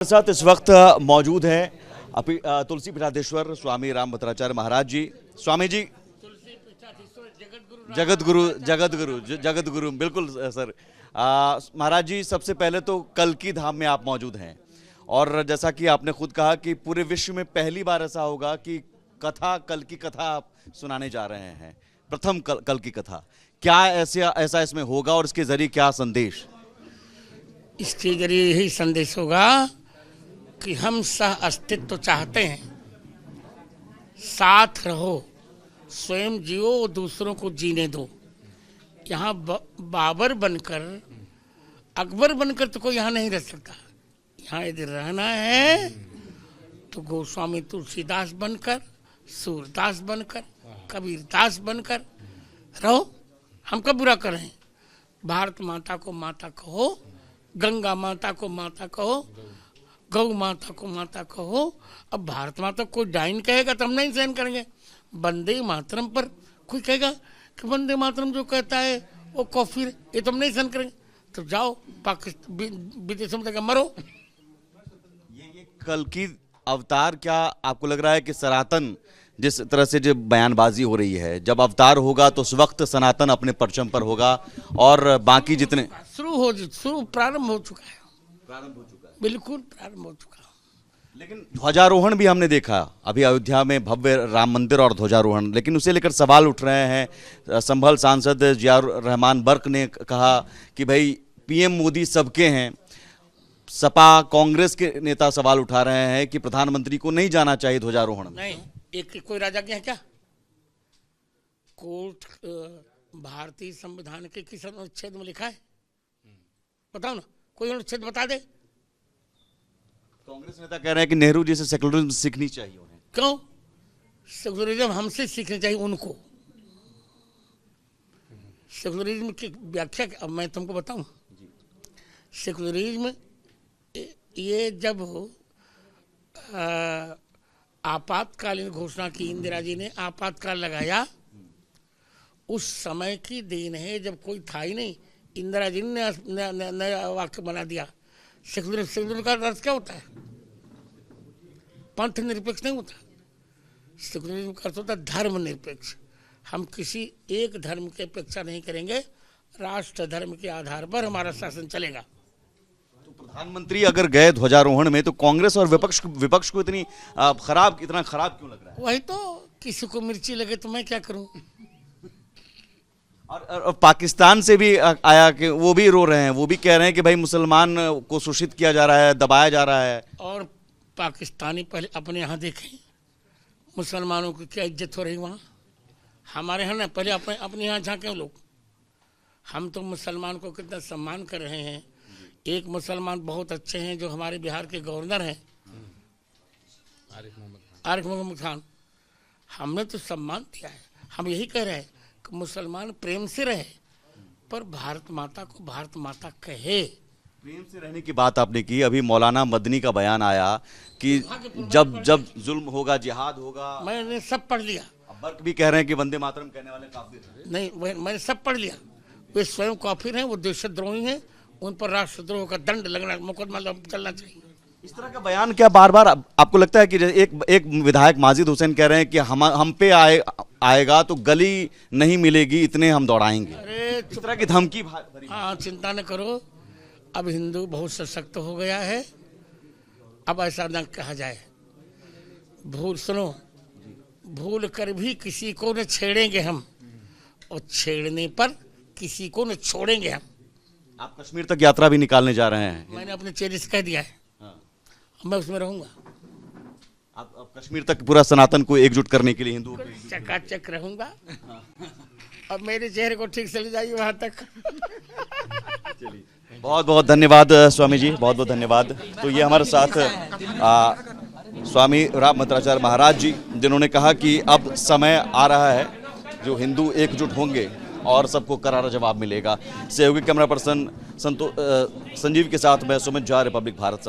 साथ इस वक्त मौजूद हैं तुलसी पीठाधीश्वर स्वामी रामभद्राचार्य महाराज जी। स्वामी जी, जगत गुरु बिल्कुल सर। महाराज जी, सबसे पहले तो कल्की धाम में आप मौजूद हैं और जैसा कि आपने खुद कहा कि पूरे विश्व में पहली बार ऐसा होगा कि कल की कथा आप सुनाने जा रहे हैं, प्रथम कल की कथा। क्या ऐसा इसमें होगा और इसके जरिए क्या संदेश? इसके जरिए यही संदेश होगा कि हम सह अस्तित्व चाहते हैं, साथ रहो, स्वयं जियो, दूसरों को जीने दो। यहाँ बाबर बनकर, अकबर बनकर तो कोई यहाँ नहीं रह सकता। यहाँ यदि रहना है तो गोस्वामी तुलसीदास बनकर, सूरदास बनकर, कबीरदास बनकर रहो। हम कब बुरा करें? भारत माता को माता कहो, गंगा माता को माता कहो, गौ माता को माता कहो। अब भारत माता को डाइन कहेगा तो हम नहीं सहन करेंगे। वंदे मातरम पर कोई कहेगा कि वंदे मातरम जो कहता है वो कॉफी, ये तो हम नहीं सहन करेंगे। तो जाओ पाकिस्तान विदेशों में जाकर मरो। ये कल की अवतार, क्या आपको लग रहा है कि सनातन जिस तरह से जो बयानबाजी हो रही है, जब अवतार होगा तो उस वक्त सनातन अपने परचम पर होगा और बाकी जितने प्रारंभ हो चुका है, बिल्कुल प्रारंभ हो चुका। लेकिन ध्वजारोहण भी हमने देखा अभी अयोध्या में, भव्य राम मंदिर और ध्वजारोहण, लेकिन उसे लेकर सवाल उठ रहे हैं। संभल सांसद जियाउर रहमान बर्क ने कहा कि भाई पीएम मोदी सबके हैं। सपा कांग्रेस के नेता सवाल उठा रहे हैं कि प्रधानमंत्री को नहीं जाना चाहिए ध्वजारोहण में। नहीं, एक कोई राजा के हैं क्या? कोर्ट भारतीय संविधान के किस अनुच्छेद में लिखा है? बताओ ना, कोई अनुच्छेद बता दे। कांग्रेस नेता कह रहे हैं कि नेहरू जी से सेकुलरिज्म सीखनी चाहिए उन्हें। क्यों? सेकुलरिज्म हमसे सीखनी चाहिए उनको। सेकुलरिज्म की व्याख्या अब मैं तुमको बताऊं। सेकुलरिज्म ये जब आपातकालीन घोषणा की, इंदिरा जी ने आपातकाल लगाया, उस समय की देन है जब कोई था ही नहीं। इंदिरा जी ने नया वाक्य बना दिया। सेकुलर का अर्थ क्या होता है? पंथ निरपेक्ष नहीं होता। सेकुलरिज्म का अर्थ होता है धर्म निरपेक्ष। हम किसी एक धर्म की अपेक्षा नहीं करेंगे, राष्ट्र धर्म के आधार पर हमारा शासन चलेगा। तो प्रधानमंत्री अगर गए ध्वजारोहण में तो कांग्रेस और विपक्ष को इतना खराब क्यों लग रहा है? वही तो, किसी को मिर्ची लगे तो मैं क्या करूं? और पाकिस्तान से भी आया कि वो भी रो रहे हैं, वो भी कह रहे हैं कि भाई मुसलमान को शोषित किया जा रहा है, दबाया जा रहा है। और पाकिस्तानी पहले अपने यहाँ देखें मुसलमानों की क्या इज्जत हो रही वहाँ। हमारे यहाँ ना, पहले अपने यहाँ झांके लोग। हम तो मुसलमान को कितना सम्मान कर रहे हैं। एक मुसलमान बहुत अच्छे हैं जो हमारे बिहार के गवर्नर हैं, आरिफ मोहम्मद खान। हमने तो सम्मान दिया है। हम यही कह रहे हैं कि मुसलमान प्रेम से रहे, पर भारत माता को भारत माता कहे। प्रेम से रहने की बात आपने की। अभी मौलाना मदनी का बयान आया कि जब जुल्म होगा, जिहाद होगा। मैंने सब पढ़ लिया। बर्क भी कह रहे हैं कि वंदे मातरम कहने वाले काफिर हैं। नहीं, मैंने सब पढ़ लिया। वे स्वयं काफिर हैं, वो देशद्रोही हैं, उन पर राष्ट्रद्रोह का दंड लगना, मुकदमा चलना चाहिए। इस तरह का बयान क्या बार बार आपको लगता है कि एक विधायक माजिद हुसैन कह रहे हैं कि हम पे आएगा तो गली नहीं मिलेगी, इतने हम दौड़ाएंगे। अरे इस तरह की धमकी भरी। हाँ, चिंता न करो, अब हिंदू बहुत सशक्त हो गया है। अब ऐसा न कहा जाए, भूल कर भी किसी को न छेड़ेंगे हम, और छेड़ने पर किसी को न छोड़ेंगे हम। आप कश्मीर तक यात्रा भी निकालने जा रहे हैं। मैंने अपने चेहरे से कह दिया है। मैं उसमें रहूंगा। आप कश्मीर तक पूरा सनातन को एकजुट करने के लिए हिंदुओं को चकाचक रहूंगा। अब मेरे चेहरे को ठीक से ले जाइए वहां तक। चलिए, बहुत बहुत धन्यवाद स्वामी जी, बहुत बहुत धन्यवाद। तो ये हमारे साथ स्वामी रामभद्राचार्य महाराज जी, जिन्होंने कहा कि अब समय आ रहा है जो हिंदू एकजुट होंगे और सबको करारा जवाब मिलेगा। सहयोगी कैमरा पर्सन संजीव के साथ मैं सुमित झा, रिपब्लिक भारत।